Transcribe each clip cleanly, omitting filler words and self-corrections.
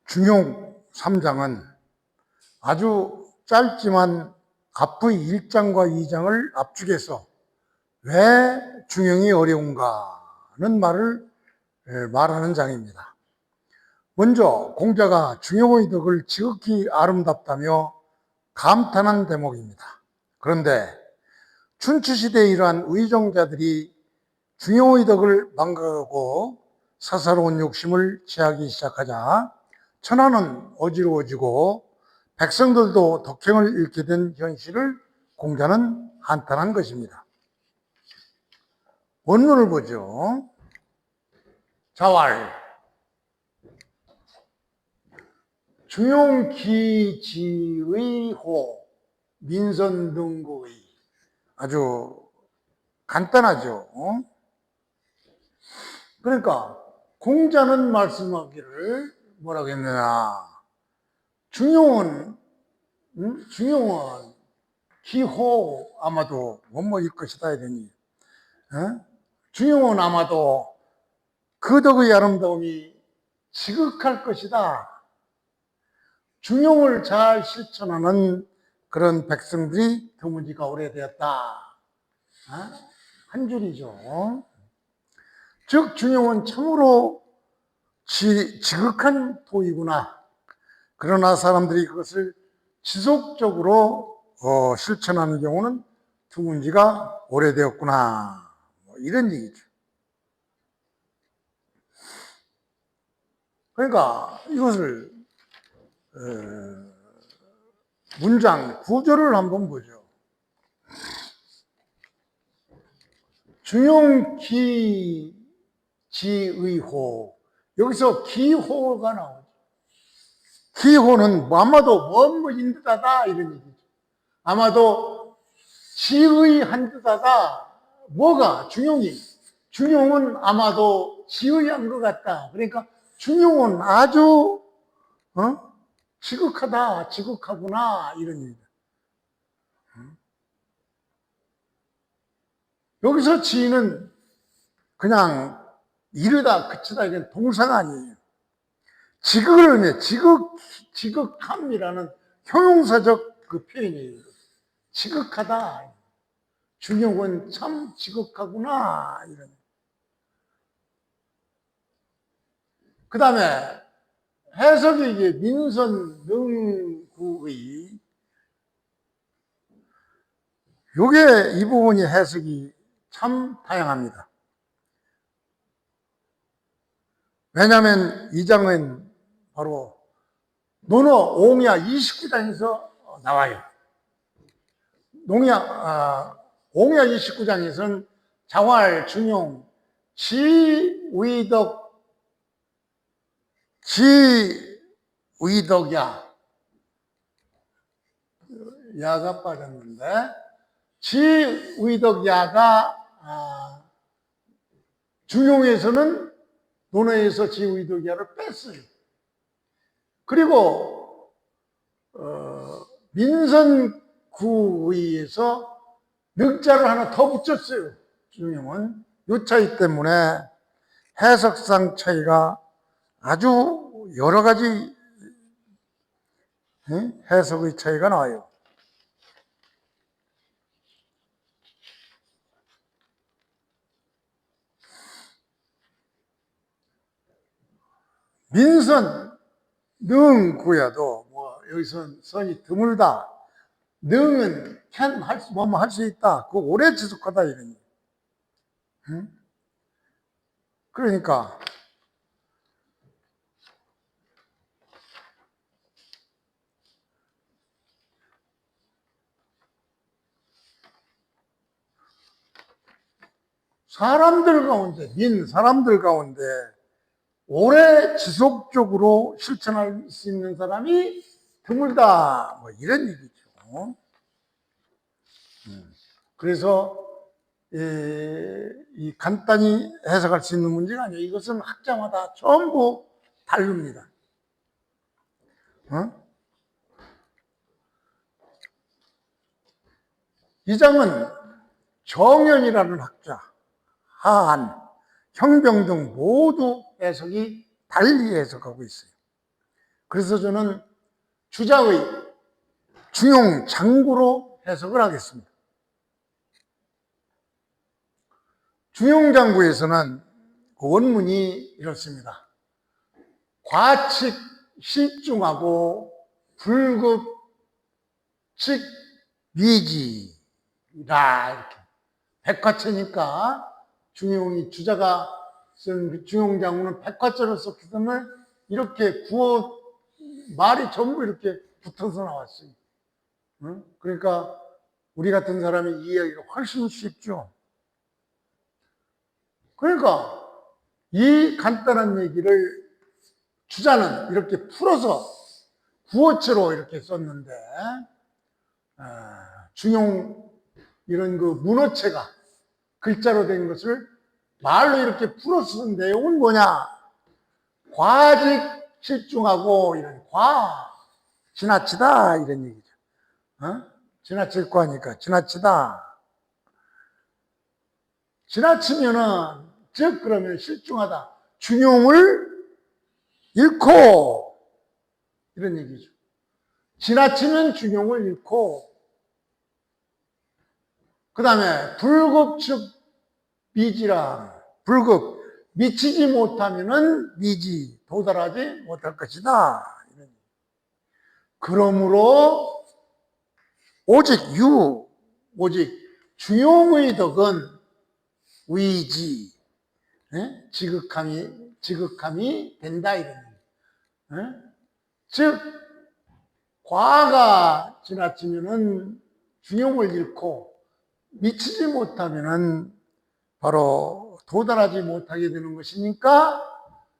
중용 3장은 아주 짧지만 앞의 1장과 2장을 압축해서 왜 중용이 어려운가는 말을 말하는 장입니다. 먼저 공자가 중용의 덕을 지극히 아름답다며 감탄한 대목입니다. 그런데 춘추시대에 이러한 의정자들이 중용의 덕을 망각하고 사사로운 욕심을 취하기 시작하자 천하는 어지러워지고 백성들도 덕행을 잃게 된 현실을 공자는 한탄한 것입니다. 원문을 보죠. 자왈 중용기지의 호 민선등고의 아주 간단하죠. 그러니까 공자는 말씀하기를 뭐라고 했느냐, 중용은 기호 아마도 원모일 것이다 이러니, 중용은 아마도 그 덕의 아름다움이 지극할 것이다. 중용을 잘 실천하는 그런 백성들이 드문지가 오래되었다. 한 줄이죠. 즉 중용은 참으로 지극한 도이구나. 그러나 사람들이 그것을 지속적으로 실천하는 경우는 드문지가 오래되었구나. 이런 얘기죠. 그러니까 이것을 문장 구조를 한번 보죠. 중용기지의호, 여기서 기호가 나오죠. 기호는 아마도 뭐인 듯하다 이런 얘기죠. 아마도 지의한 듯하다. 뭐가? 중용은 아마도 지의한 것 같다. 그러니까 중용은 아주 지극하다, 지극하구나 이런 얘기다. 여기서 지는 그냥 이르다, 그치다 이건 동사가 아니에요. 지극을 의미해. 지극함이라는 형용사적 그 표현이에요. 지극하다. 중용은 참 지극하구나 이런. 그 다음에 해석이 이게 민선능구의, 요게 이 부분이 해석이 참 다양합니다. 왜냐하면 이 장은 바로 논어 옹야 29장에서 나와요. 옹야 29장에서는 자왈, 중용, 지의덕야, 야가 빠졌는데, 지의덕야가 중용에서는 논어에서 지의덕야를 뺐어요. 그리고 민선구의에서 늑자를 하나 더 붙였어요. 중용은 이 차이 때문에 해석상 차이가 아주 여러 가지 해석의 차이가 나와요. 민선, 능구야도 여기서 선이 드물다. 능은 뭐뭐 할 수 있다. 그거 오래 지속하다 이런. 그러니까 사람들 가운데 오래 지속적으로 실천할 수 있는 사람이 드물다. 이런 얘기죠. 그래서 이 간단히 해석할 수 있는 문제가 아니에요. 이것은 학자마다 전부 다릅니다. 이 장은 정연이라는 학자, 하한, 형병 등 모두 해석이 달리 해석하고 있어요. 그래서 저는 주자의 중용장구로 해석을 하겠습니다. 중용장구에서는 원문이 이렇습니다. 과칙 실중하고 불급 칙 위지라, 이렇게 백화체니까 중용이 주자가 쓴 중용장구는 백화체로 썼기 때문에 이렇게 구어 말이 전부 이렇게 붙어서 나왔어요. 그러니까 우리 같은 사람이 이해하기가 훨씬 쉽죠. 그러니까 이 간단한 얘기를 주자는 이렇게 풀어서 구어체로 이렇게 썼는데, 중용 이런 그 문어체가 글자로 된 것을 말로 이렇게 풀어서 쓴 내용은 뭐냐? 과직 실중하고 이런 지나치다 이런 얘기죠. 지나칠 거니까 지나치다. 지나치면은 즉 그러면 실중하다. 중용을 잃고 이런 얘기죠. 지나치면 중용을 잃고, 그 다음에 불급측 미지라, 불급 미치지 못하면은 미지 도달하지 못할 것이다. 그러므로 오직 중용의 덕은 위지, 지극함이 된다 이런 얘기. 즉 과가 지나치면은 중용을 잃고 미치지 못하면은 바로 도달하지 못하게 되는 것이니까,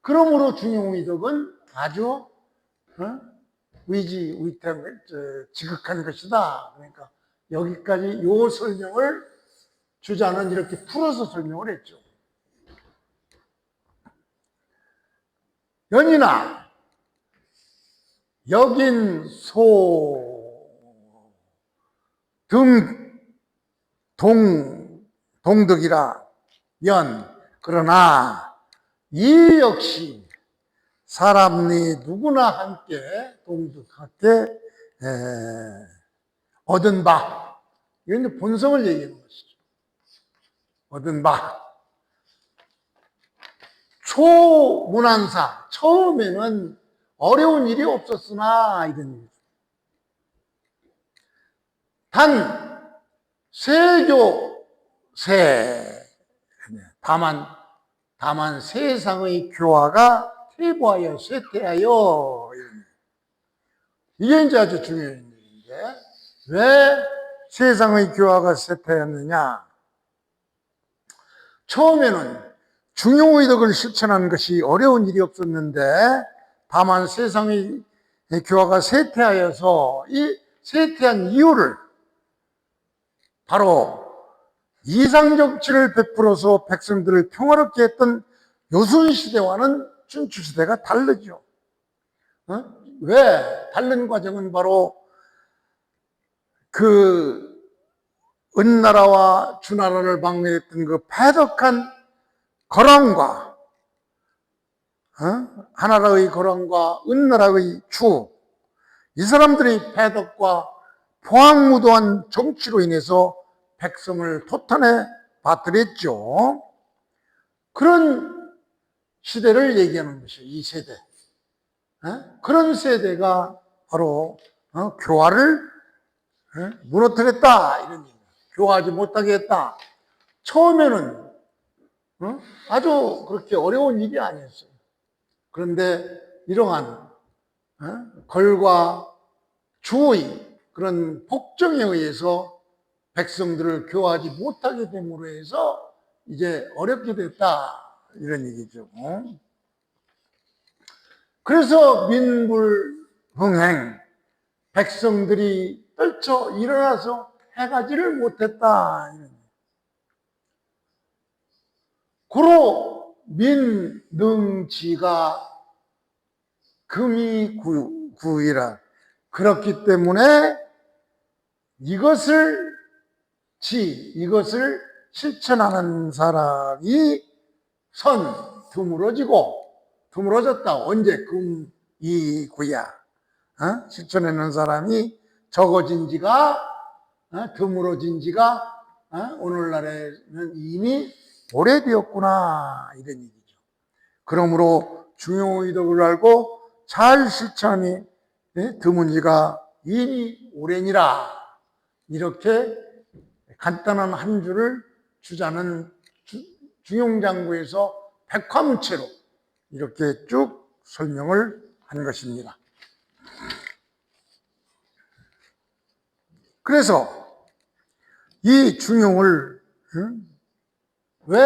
그러므로 중용의 덕은 아주 지극한 것이다. 그러니까 여기까지 요 설명을 주자는 이렇게 풀어서 설명을 했죠. 연이나 여긴 동덕이라 그러나 이 역시 사람이 누구나 함께 동덕하게 얻은 바, 이건 본성을 얘기하는 것이죠. 얻은 바. 초문안사, 처음에는 어려운 일이 없었으나 이런 얘기죠. 단 다만 세상의 교화가 퇴보하여 쇠퇴하여, 이게 이제 아주 중요한 얘기인데, 왜 세상의 교화가 쇠퇴하였느냐? 처음에는 중용의 덕을 실천하는 것이 어려운 일이 없었는데, 다만 세상의 교화가 쇠퇴하여서 이 쇠퇴한 이유를 바로 이상정치를 베풀어서 백성들을 평화롭게 했던 요순시대와는 춘추시대가 다르죠. 왜? 다른 과정은 바로 그 은나라와 주나라를 방해했던 그 패덕한 거란과 하나라의 거란과 은나라의 추, 이 사람들의 패덕과 포항무도한 정치로 인해서 백성을 토탄에 빠뜨렸죠. 그런 시대를 얘기하는 것이에요. 이 세대. 그런 세대가 바로 교화를 무너뜨렸다 이런 얘기예요. 교화하지 못하게 했다. 처음에는 아주 그렇게 어려운 일이 아니었어요. 그런데 이러한 걸과 주의 그런 폭정에 의해서 백성들을 교화하지 못하게 됨으로 해서 이제 어렵게 됐다 이런 얘기죠. 그래서 민불흥행, 백성들이 떨쳐 일어나서 해가지를 못했다. 고로 민능지가 금이구이라. 그렇기 때문에 이것을 실천하는 사람이 드물어졌다. 언제? 이구야. 실천하는 사람이 적어진 지가 드물어진 지가 오늘날에는 이미 오래되었구나, 이런 얘기죠. 그러므로 중용의 덕을 알고 잘 실천하니 드문 지가 이미 오래니라. 이렇게 간단한 한 줄을 주자는 중용장구에서 백화문체로 이렇게 쭉 설명을 한 것입니다. 그래서 이 중용을 왜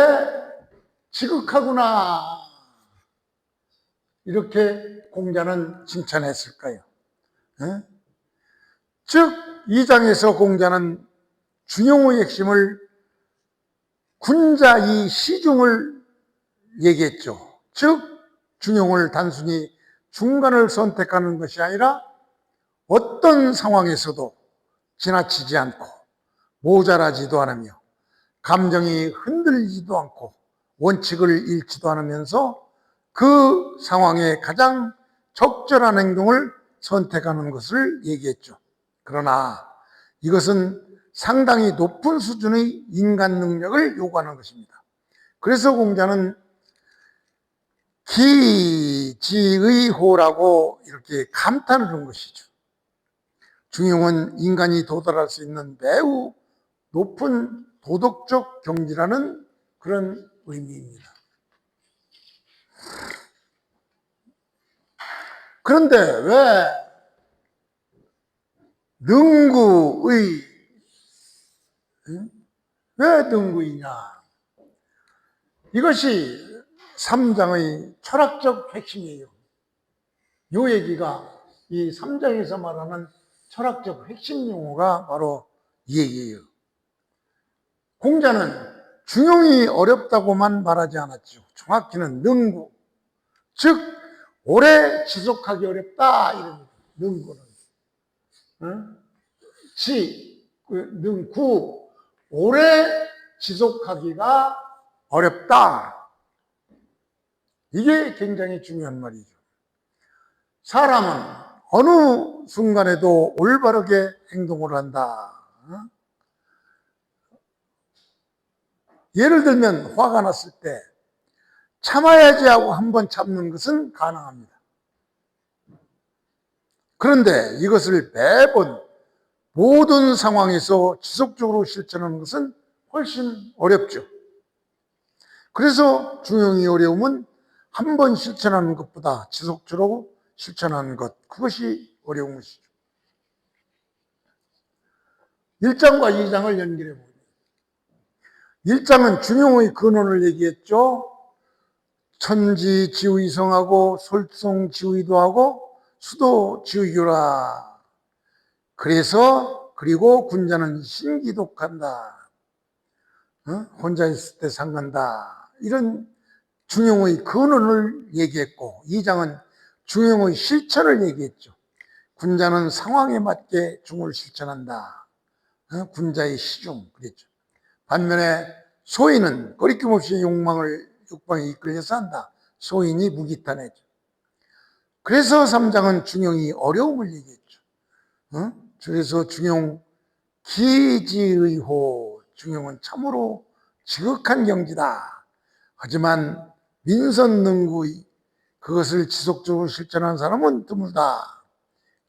지극하구나 이렇게 공자는 칭찬했을까요? 즉, 이 장에서 공자는 중용의 핵심을 군자이 시중을 얘기했죠. 즉, 중용을 단순히 중간을 선택하는 것이 아니라 어떤 상황에서도 지나치지 않고 모자라지도 않으며 감정이 흔들리지도 않고 원칙을 잃지도 않으면서 그 상황에 가장 적절한 행동을 선택하는 것을 얘기했죠. 그러나 이것은 상당히 높은 수준의 인간 능력을 요구하는 것입니다. 그래서 공자는 기지의호라고 이렇게 감탄을 한 것이죠. 중용은 인간이 도달할 수 있는 매우 높은 도덕적 경지라는 그런 의미입니다. 그런데 왜 능구이냐? 이것이 3장의 철학적 핵심이에요. 이 얘기가 이 3장에서 말하는 철학적 핵심 용어가 바로 이 얘기예요. 공자는 중용이 어렵다고만 말하지 않았죠. 정확히는 능구, 즉 오래 지속하기 어렵다, 이런 능구는. 능구, 오래 지속하기가 어렵다. 이게 굉장히 중요한 말이죠. 사람은 어느 순간에도 올바르게 행동을 한다. 예를 들면 화가 났을 때 참아야지 하고 한번 참는 것은 가능합니다. 그런데 이것을 매번 모든 상황에서 지속적으로 실천하는 것은 훨씬 어렵죠. 그래서 중용의 어려움은 한 번 실천하는 것보다 지속적으로 실천하는 것, 그것이 어려운 것이죠. 1장과 2장을 연결해 보죠. 1장은 중용의 근원을 얘기했죠. 천지지의성하고 솔성지의도 하고 수도지의교라. 그리고 군자는 신기독한다. 혼자 있을 때 상간다. 이런 중용의 근원을 얘기했고, 2장은 중용의 실천을 얘기했죠. 군자는 상황에 맞게 중을 실천한다. 군자의 시중 그랬죠. 반면에 소인은 거리낌 없이 욕망에 이끌려서 한다. 소인이 무기탄해죠. 그래서 3장은 중용이 어려움을 얘기했죠. 그래서 중용 기지의호, 중용은 참으로 지극한 경지다. 하지만 민선능구의 그것을 지속적으로 실천하는 사람은 드물다.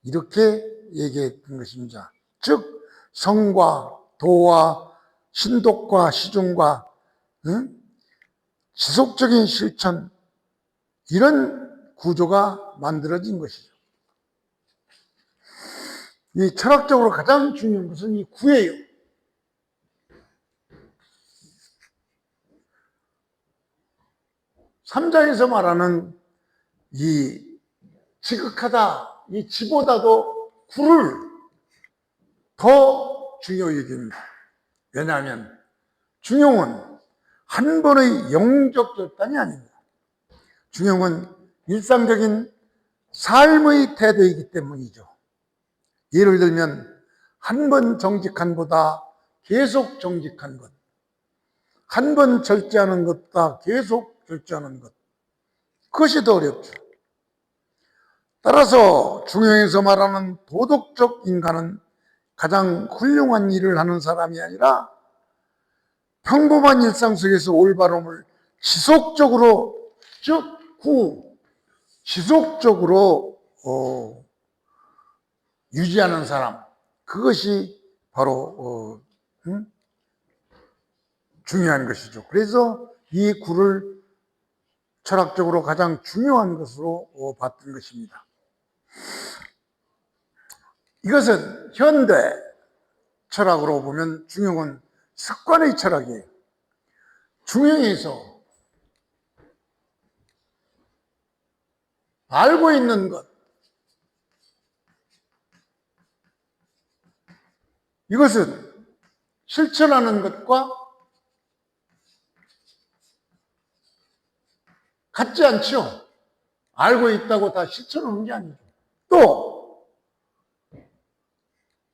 이렇게 얘기했던 것입니다. 즉 성과 도와 신독과 시중과 지속적인 실천, 이런 구조가 만들어진 것이죠. 이 철학적으로 가장 중요한 것은 이 구예요. 삼장에서 말하는 이 지극하다, 이 지보다도 구를 더 중요히 여깁니다. 왜냐하면 중용은 한 번의 영적 결단이 아닙니다. 중용은 일상적인 삶의 태도이기 때문이죠. 예를 들면 한 번 정직한 보다 계속 정직한 것, 한 번 절제하는 것보다 계속 절제하는 것, 그것이 더 어렵죠. 따라서 중용에서 말하는 도덕적 인간은 가장 훌륭한 일을 하는 사람이 아니라 평범한 일상 속에서 올바름을 지속적으로, 즉, 지속적으로 유지하는 사람, 그것이 바로 중요한 것이죠. 그래서 이 구를 철학적으로 가장 중요한 것으로 봤던 것입니다. 이것은 현대 철학으로 보면 중용은 습관의 철학이에요. 중용에서 알고 있는 것, 이것은 실천하는 것과 같지 않죠. 알고 있다고 다 실천하는 게 아니죠. 또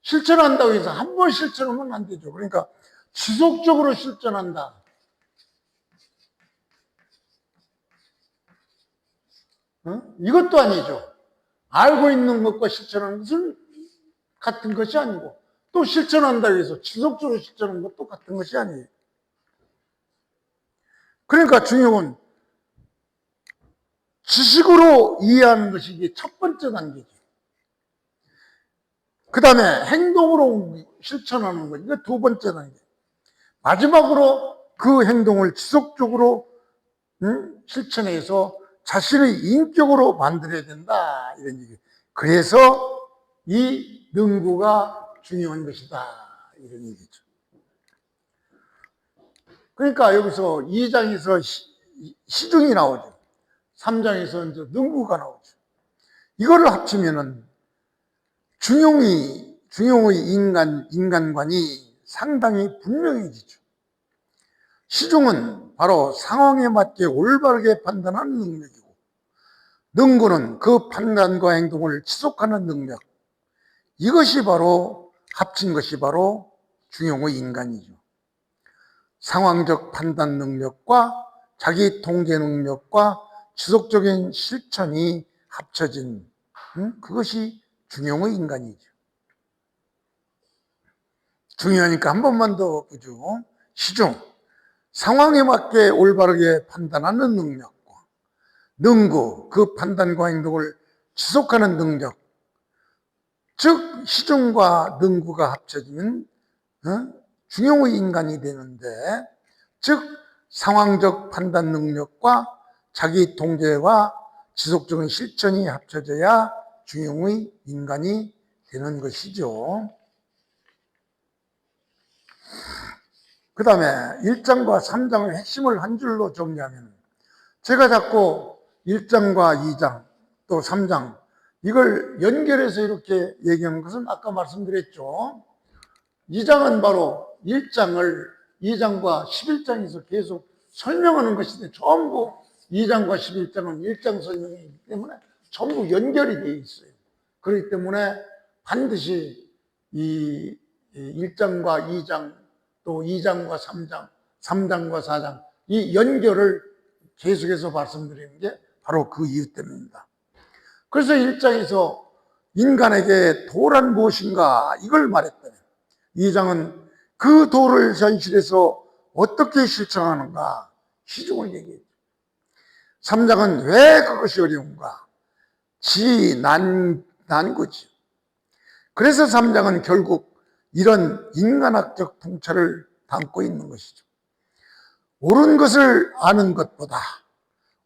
실천한다고 해서 한 번 실천하면 안 되죠. 그러니까 지속적으로 실천한다. 이것도 아니죠. 알고 있는 것과 실천하는 것은 같은 것이 아니고, 또 실천한다고 해서 지속적으로 실천하는 것도 같은 것이 아니에요. 그러니까 중요한 지식으로 이해하는 것이 이게 첫 번째 단계죠. 그 다음에 행동으로 실천하는 것, 이게 두 번째 단계. 마지막으로 그 행동을 지속적으로 실천해서 자신의 인격으로 만들어야 된다, 이런 얘기. 그래서 이 능구가 중요한 것이다, 이런 얘기죠. 그러니까 여기서 2장에서 시중이 나오죠. 3장에서 이제 능구가 나오죠. 이거를 합치면은 중용의 인간관이 상당히 분명해지죠. 시중은 바로 상황에 맞게 올바르게 판단하는 능력이고, 능구는 그 판단과 행동을 지속하는 능력, 이것이 바로 합친 것이 바로 중용의 인간이죠. 상황적 판단 능력과 자기 통제 능력과 지속적인 실천이 합쳐진 그것이 중용의 인간이죠. 중요하니까 한 번만 더 보죠. 시중, 상황에 맞게 올바르게 판단하는 능력과 능구, 그 판단과 행동을 지속하는 능력, 즉 시중과 능구가 합쳐지면 중용의 인간이 되는데, 즉 상황적 판단 능력과 자기 통제와 지속적인 실천이 합쳐져야 중용의 인간이 되는 것이죠. 그 다음에 1장과 3장의 핵심을 한 줄로 정리하면, 제가 자꾸 1장과 2장 또 3장 이걸 연결해서 이렇게 얘기하는 것은 아까 말씀드렸죠. 2장은 바로 1장을 2장과 11장에서 계속 설명하는 것인데, 전부 2장과 11장은 1장 설명이기 때문에 전부 연결이 되어 있어요. 그렇기 때문에 반드시 이 1장과 2장 또 2장과 3장, 3장과 4장 이 연결을 계속해서 말씀드리는 게 바로 그 이유 때문입니다. 그래서 1장에서 인간에게 도란 무엇인가 이걸 말했더니, 2장은 그 도를 현실에서 어떻게 실천하는가 시중을 얘기했죠. 3장은 왜 그것이 어려운가, 난구지. 그래서 3장은 결국 이런 인간학적 통찰을 담고 있는 것이죠. 옳은 것을 아는 것보다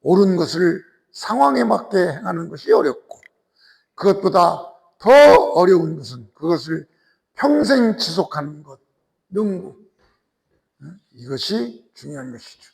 옳은 것을 상황에 맞게 행하는 것이 어렵고, 그것보다 더 어려운 것은 그것을 평생 지속하는 것, 능구. 이것이 중요한 것이죠.